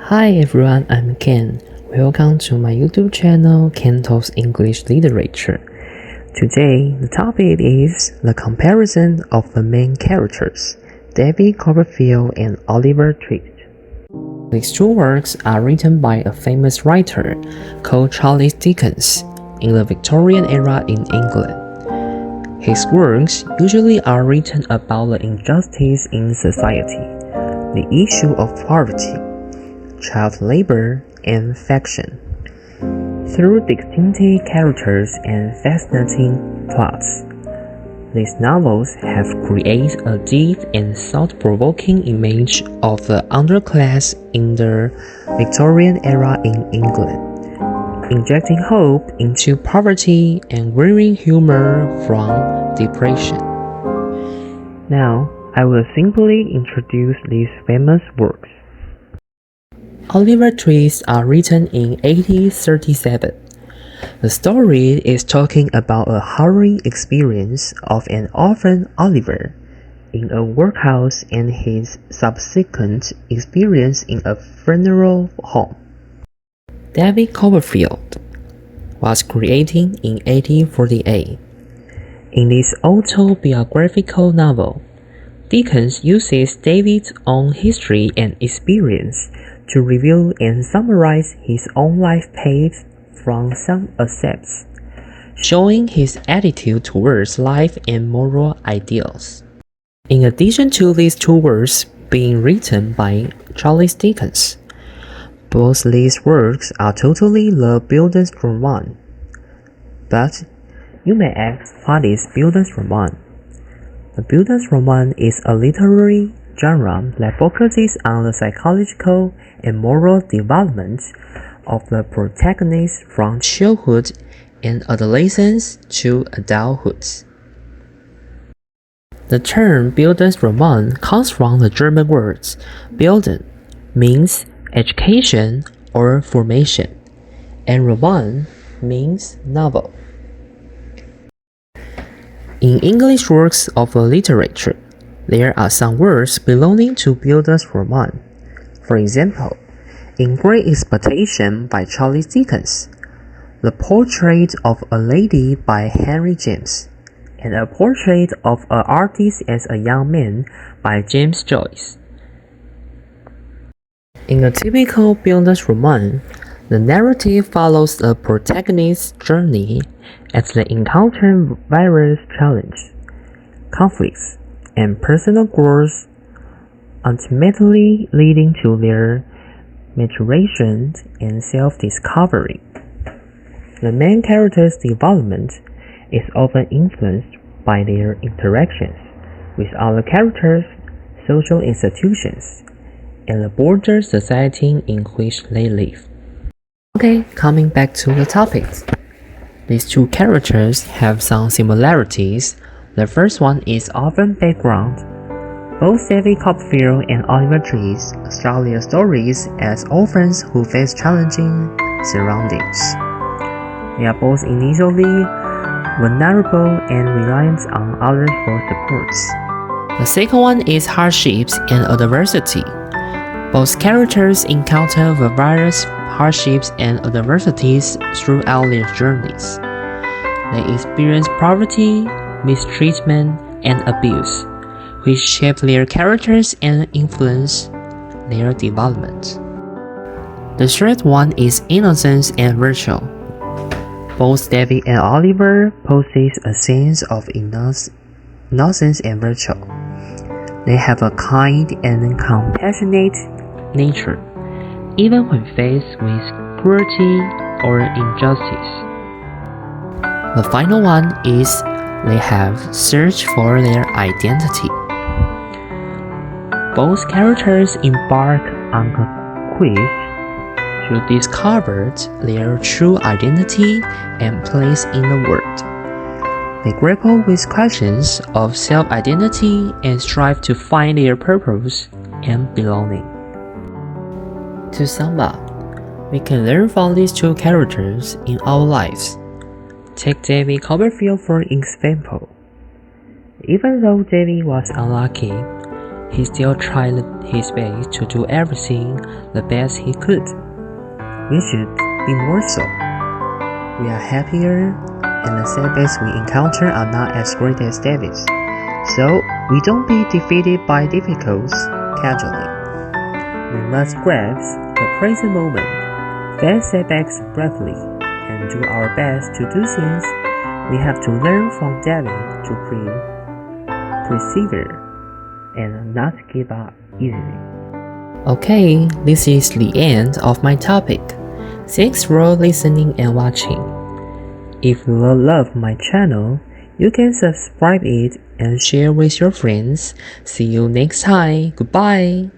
Hi everyone, I'm Ken. Welcome to my YouTube channel, Ken Talks English Literature. Today, the topic is the comparison of the main characters, David Copperfield and Oliver Twist. These two works are written by a famous writer called Charles Dickens in the Victorian era in England. His works usually are written about the injustice in society, the issue of poverty, child labor, and faction. Through distinctive characters and fascinating plots, these novels have created a deep and thought-provoking image of the underclass in the Victorian era in England, injecting hope into poverty and wearing humor from depression. Now, I will simply introduce these famous works. Oliver Twist are written in 1837. The story is talking about a harrowing experience of an orphan Oliver in a workhouse and his subsequent experience in a funeral home. David Copperfield was created in 1848. In this autobiographical novel, Dickens uses David's own history and experience to review and summarize his own life path from some aspects, showing his attitude towards life and moral ideals. In addition to these two works being written by Charles Dickens, both these works are totally the Bildungsroman. But you may ask, what is Bildungsroman? The Bildungsroman is a literary genre that focuses on the psychological and moral development of the protagonist from childhood and adolescence to adulthood. The term Bildungsroman comes from the German words Bilden, means education or formation, and Roman means novel. In English works of literature, there are some words belonging to Bildungsroman. For example, in Great Expectation by Charles Dickens, The Portrait of a Lady by Henry James, and A Portrait of an Artist as a Young Man by James Joyce. In a typical Bildungsroman, the narrative follows the protagonist's journey as they encounter various challenges, conflicts, and personal growth, ultimately leading to their maturation and self-discovery. The main character's development is often influenced by their interactions with other characters, social institutions, and the broader society in which they live. Okay, coming back to the topics. These two characters have some similarities. The first one is orphan background. Both David Copperfield and Oliver Twist start their stories as orphans who face challenging surroundings. They are both initially vulnerable and reliant on others for support. The second one is hardships and adversity. Both characters encounter the various hardships and adversities throughout their journeys. They experience poverty, mistreatment, and abuse, which shape their characters and influence their development. The third one is innocence and virtue. Both David and Oliver possess a sense of innocence and virtue. They have a kind and compassionate nature, even when faced with cruelty or injustice. The final one is they have searched for their identity. Both characters embark on a quest to discover their true identity and place in the world. They grapple with questions of self-identity and strive to find their purpose and belonging. To sum up, we can learn from these two characters in our lives. Take David Copperfield for example. Even though David was unlucky, he still tried his best to do everything the best he could. We should be more so. We are happier, and the setbacks we encounter are not as great as David's. So, we don't be defeated by difficulties casually. We must grasp the present moment, face setbacks bravely, and do our best to do things. We have to learn from David to persevere and not give up easily. Okay, this is the end of my topic. Thanks for listening and watching. If you love my channel, you can subscribe it and share with your friends. See you next time. Goodbye.